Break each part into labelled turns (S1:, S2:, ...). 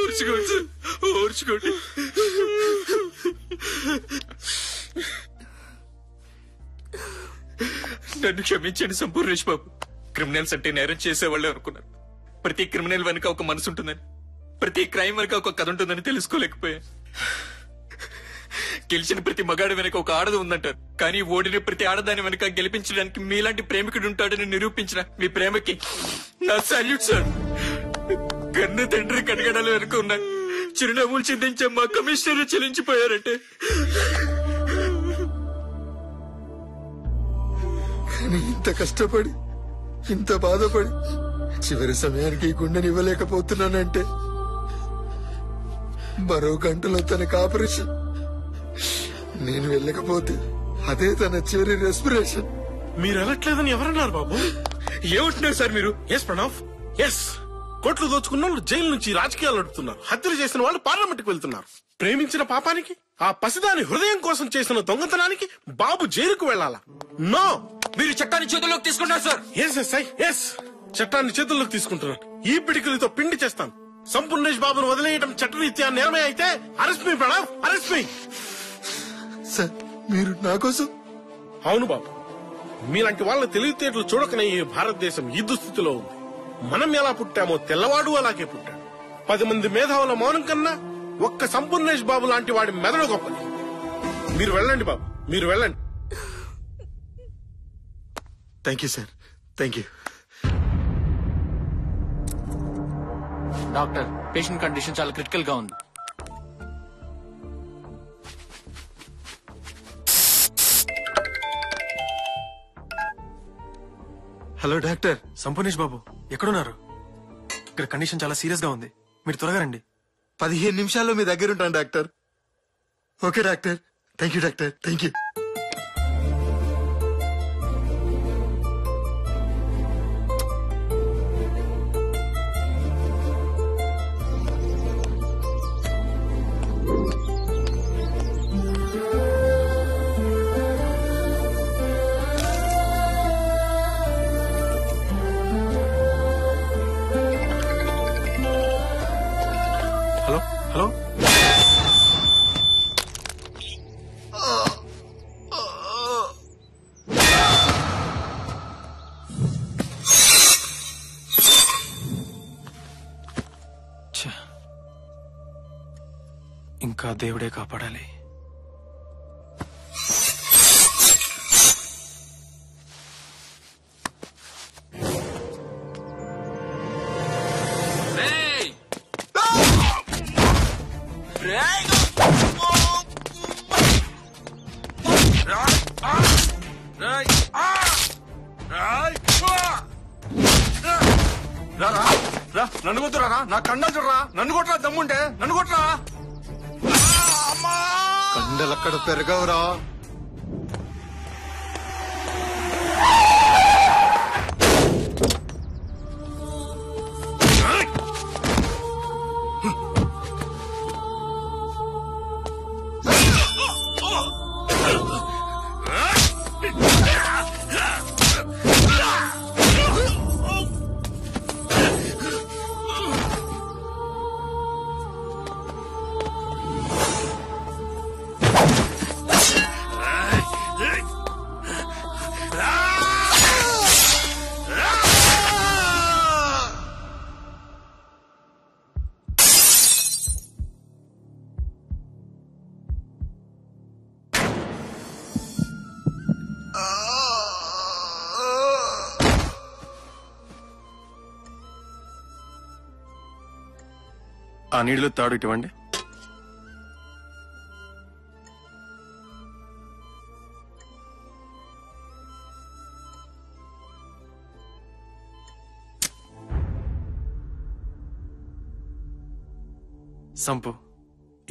S1: ఓర్చుకోండి sir, ఓర్చుకోండి. నన్ను క్షమించండి Sampoornesh Babu. Criminals అంటే నేరం చేసేవాళ్ళే అనుకున్నారు. ప్రతి క్రిమినల్ వెనుక ఒక మనసు ఉంటుందని, ప్రతి క్రైమ్ వెనుక ఒక కథ ఉంటుందని తెలుసుకోలేకపోయా. గెలిచిన ప్రతి మగాడి వెనుక ఒక ఆడది ఉందంటారు, కానీ ఓడిన ప్రతి ఆడదాని వెనుక గెలిపించడానికి మీలాంటి ప్రేమికుడు ఉంటాడని నిరూపించిన మీ ప్రేమకి నా సాల్యూట్ సార్. కన్ను తండ్రి కనగడాలు వెనుక ఉన్న చిరునవ్వులు చిందించే మా కమిషనర్ చెల్లించిపోయారంటే.
S2: కానీ ఇంత కష్టపడి, ఇంత బాధపడి చివరి సమయానికి ఈ గుండెని ఇవ్వలేకపోతున్నానంటే మరో గంటలో తనకు ఆపరేషన్. నేను వెళ్ళకపోతే అదే తన చివరి రెస్పిరేషన్.
S3: మీరు వెళ్ళట్లేదని ఎవరన్నారు బాబు?
S1: ఏమంటున్నారు సార్ మీరు?
S3: Yes Pranav, yes. కోట్లు దోచుకున్న వాళ్ళు జైలు నుంచి రాజకీయాలు నడుపుతున్నారు. హత్యలు చేసిన వాళ్ళు పార్లమెంట్ కు వెళ్తున్నారు. ప్రేమించిన పాపానికి, ఆ పసిదాని హృదయం కోసం చేసిన దొంగతనానికి బాబు జైలుకు వెళ్లాలా? నో.
S1: మీరు చట్టాన్ని చేతుల్లోకి తీసుకున్నారు సార్.
S3: ఎస్, చట్టాన్ని చేతుల్లోకి తీసుకుంటున్నాను. ఈ పిడికిలతో పిండి చేస్తాను. సంపూర్ణేష్ బాబును వదిలేయడం చట్టరీత్యా నేరమే అయితే అరెస్ట్ మీ ప్రణవ్, అరెస్ట్ మీ.
S2: సార్, మీరు నా కోసం?
S3: అవును బాబు, మీలాంటి వాళ్ళ తెలివితేటలు చూడకనే ఈ భారతదేశం ఈ దుస్థితిలో ఉంది. మనం ఎలా పుట్టామో తెల్లవాడు అలాగే పుట్టాడు. 10 మంది మేధావుల మౌనం కన్నా ఒక్క సంపూర్ణేష్ బాబు లాంటి వాడి మెదడు గొప్పది. మీరు వెళ్ళండి బాబు, మీరు వెళ్ళండి.
S2: Thank you sir, thank you.
S4: Doctor, patient condition చాలా క్రిటికల్ గా ఉంది.
S2: Hello doctor.
S5: సంపూర్ణేష్ బాబు ఎక్కడున్నారు? ఇక్కడ కండిషన్ చాలా సీరియస్ గా ఉంది, మీరు త్వరగా రండి.
S2: 15 నిమిషాల్లో మీ దగ్గర ఉంటాను doctor. Okay doctor, thank you doctor, thank you.
S5: Hello hello, ఇంకా దేవుడే కాపాడాలి.
S1: నన్ను కొట్టురా, నా కండలు చూడరా, నన్ను కొట్టరా, దమ్ముంటే నన్ను కొట్టరా.
S2: కండలక్కడ పెరగవురా.
S5: ఆ నీళ్లు తాడు ఇటువంటి. Sampu,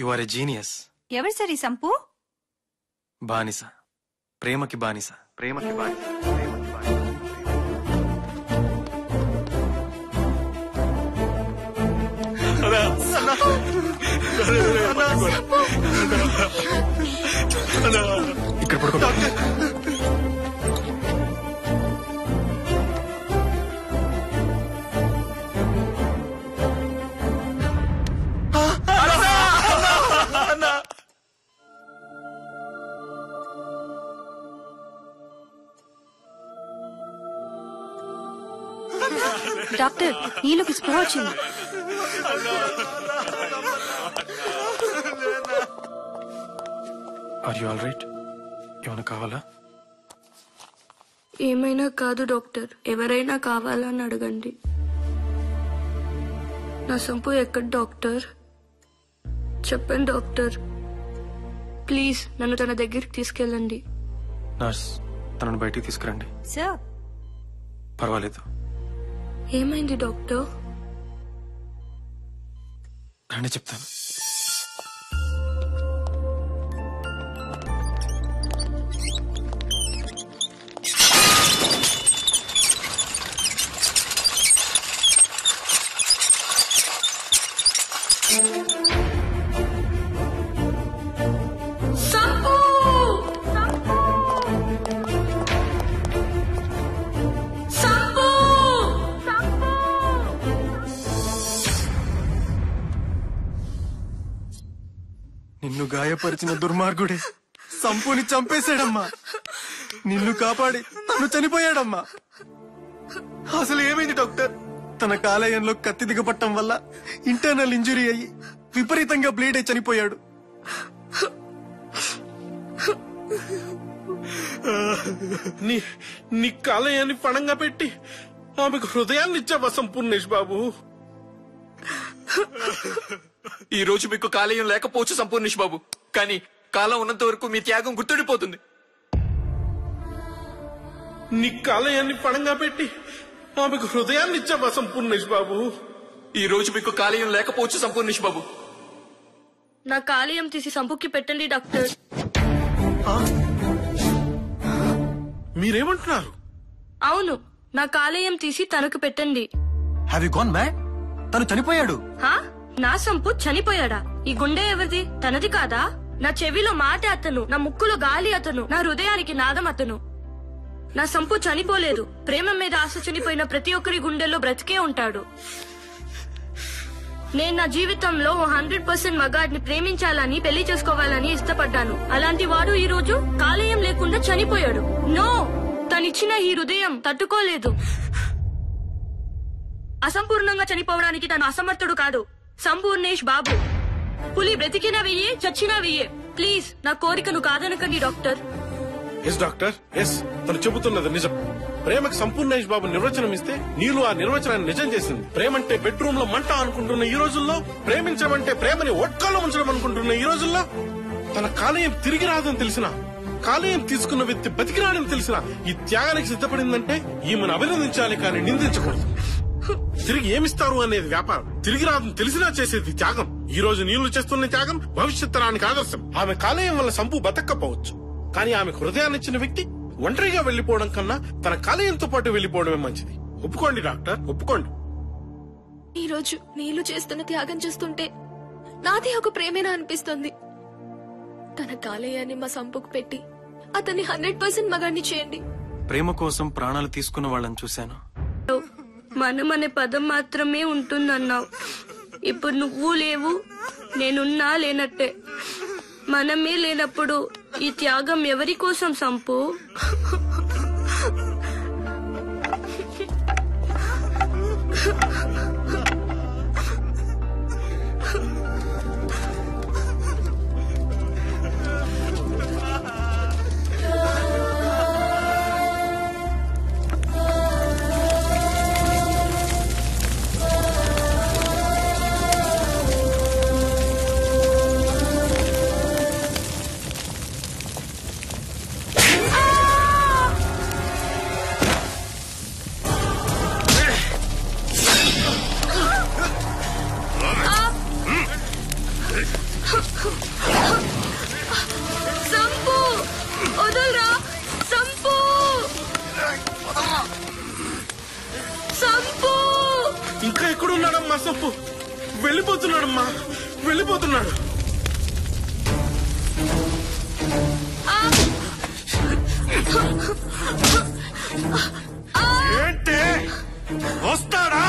S5: you are a genius.
S6: ఎవరు సార్ ఈ సంపు?
S5: బానిస, ప్రేమకి బానిస, ప్రేమకి బానిస. ఇక్కడ పడుకో.
S6: డాక్టర్ నీళ్ళకి స్పృహ వచ్చింది.
S5: Are you all right? ఏమైనా కావాలా?
S6: ఏమైనా కాదు డాక్టర్, ఎవరైనా కావాలని అడగండి. నా సంపు ఎక్కడ డాక్టర్? చెప్పండి డాక్టర్, ప్లీజ్ నన్ను తన దగ్గరికి తీసుకెళ్ళండి.
S5: నర్స్, తనను బయటికి తీసుకురండి.
S6: సార్
S5: పర్వాలేదు.
S6: ఏమైంది డాక్టర్?
S5: రండి చెప్తాను. నిన్ను గాయపరిచిన దుర్మార్గుడే సంపుని చంపేశాడమ్మా. నిన్ను కాపాడి తను చనిపోయాడమ్మా. అసలు ఏమైంది డాక్టర్? తన కాలేయంలో కత్తి దిగపట్టం వల్ల ఇంటర్నల్ ఇంజురీ అయ్యి విపరీతంగా బ్లీడ్ అయి చనిపోయాడు.
S3: నీ కాలేయాన్ని పణంగా పెట్టి ఆమెకు హృదయాన్ని ఇచ్చావా సంపూర్ణేష్ బాబు?
S1: ఈ రోజు మీకు కాలేయం లేకపోవచ్చు సంపూర్ణేష్ బాబు, కానీ కాలం ఉన్నంత వరకు మీ త్యాగం గుర్తుండిపోతుంది.
S3: నీ కాలేయాన్ని పణంగా పెట్టి ఆమెకు హృదయాన్ని ఇచ్చావా సంపూర్ణేష్ బాబు?
S1: ఈ రోజు మీకు కాలేయం లేకపోవచ్చు సంపూర్ణేష్ బాబు.
S6: నా కాలేయం తీసి సంపుకి పెట్టండి డాక్టర్.
S3: మీరేమంటున్నారు?
S6: అవును, నా కాలేయం తీసి తనకు పెట్టండి.
S5: Have you gone mad? తను చనిపోయాడు.
S6: నా సంపు చనిపోయాడా? ఈ గుండె ఎవరిది? తనది కాదా? నా చెవిలో మాట అతను, నా ముక్కులో గాలి అతను, నా హృదయానికి నాదం అతను. నా సంపు చనిపోలేదు. ప్రేమ మీద ఆశ చనిపోయిన ప్రతి ఒక్కరి గుండెల్లో బ్రతికే ఉంటాడు. నేను నా జీవితంలో 100% మగాడిని ప్రేమించాలని, పెళ్లి చేసుకోవాలని ఇష్టపడ్డాను. అలాంటి వాడు ఈ రోజు కాలేయం లేకుండా చనిపోయాడు. నో, తనిచ్చిన ఈ హృదయం తట్టుకోలేదు. అసంపూర్ణంగా చనిపోవడానికి తను అసమర్థుడు కాదు. సంపూర్ణేష్ బాబు పులి బ్రతికినా వెయ్యే, చచ్చినా వెయ్యే. ప్లీజ్ నా కోరికను కాదనకండి డాక్టర్.
S3: ఎస్ డాక్టర్, ఎస్, తను చెబుతున్నది నిజం. ప్రేమకు సంపూర్ణేష్ బాబు నిర్వచనం ఇస్తే నీళ్ళు ఆ నిర్వచనాన్ని నిజం చేసింది. ప్రేమంటే బెడ్రూమ్ లో మంట అనుకుంటున్న ఈ రోజుల్లో, ప్రేమించమంటే ప్రేమని ఒట్కాలో ఉంచడం అనుకుంటున్న ఈ రోజుల్లో, తన కాలేయం తిరిగి రాదని తెలిసినా, కాలేయం తీసుకున్న వ్యక్తి బతికిరాడని తెలిసినా ఈ త్యాగానికి సిద్ధపడిందంటే ఈమెను అభినందించాలి కానీ నిందించకూడదు. తిరిగి ఏమిస్తారు అనేది వ్యాపారం, తిరిగి రాదని తెలిసినా చేసేది త్యాగం. ఈ రోజు నీళ్లు చేస్తున్న త్యాగం భవిష్యత్ తరానికి ఆదర్శం. ఆమె కాలేయం వల్ల సంపు బతక్కపోవచ్చు, కానీ ఆమె హృదయాన్ని ఇచ్చిన వ్యక్తి ఒంటరిగా వెళ్లిపోవడం కన్నా తన కాలేయంతో పాటు వెళ్లిపోవడమే మంచిది. ఒప్పుకోండి డాక్టర్, ఒప్పుకోండి.
S7: ఈ రోజు నీళ్లు చేస్తున్న త్యాగం చూస్తుంటే నాది ఒక ప్రేమేనా అనిపిస్తుంది. తన కాలేయాన్ని మా సంపుకు పెట్టి అతన్ని 100% మగాడిని చేయండి.
S5: ప్రేమ కోసం ప్రాణాలు తీసుకున్న వాళ్ళని చూశాను.
S6: మనం అనే పదం మాత్రమే ఉంటుందన్నావు. ఇప్పుడు నువ్వు లేవు, నేనున్నా లేనట్టే. మనమే లేనప్పుడు ఈ త్యాగం ఎవరి కోసం సంపు? సంపు వదలరా, సంపు, సంపు.
S3: ఇంకా ఎక్కడున్నాడమ్మా సంపు? వెళ్ళిపోతున్నాడమ్మా, వెళ్ళిపోతున్నాడు. ఏంటి వస్తాడా?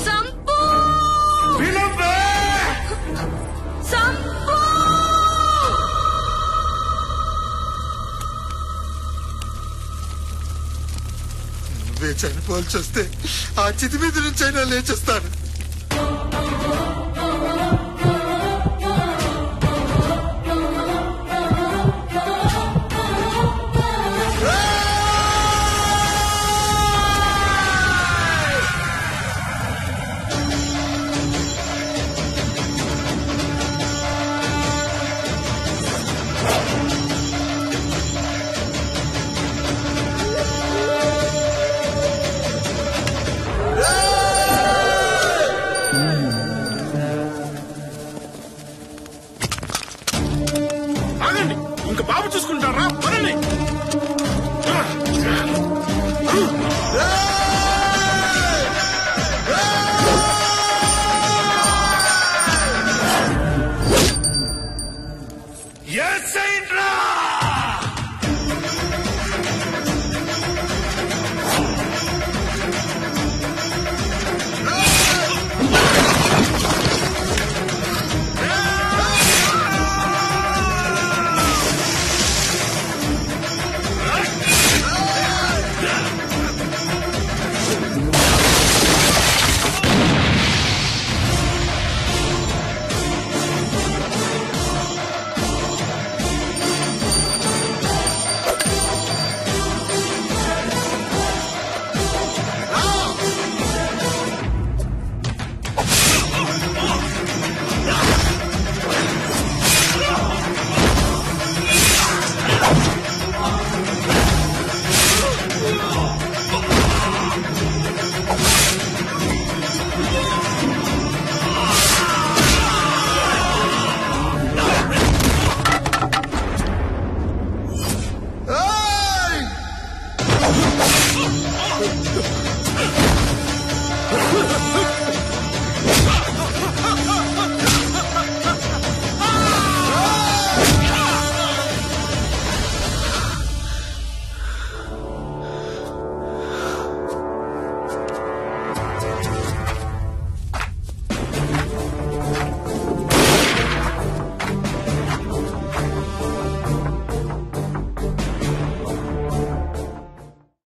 S6: సంపు, సంపు.
S2: నువ్వే చనిపోవాల్సి వస్తే ఆ చితి మీద నుంచి అయినా లేచేస్తాను.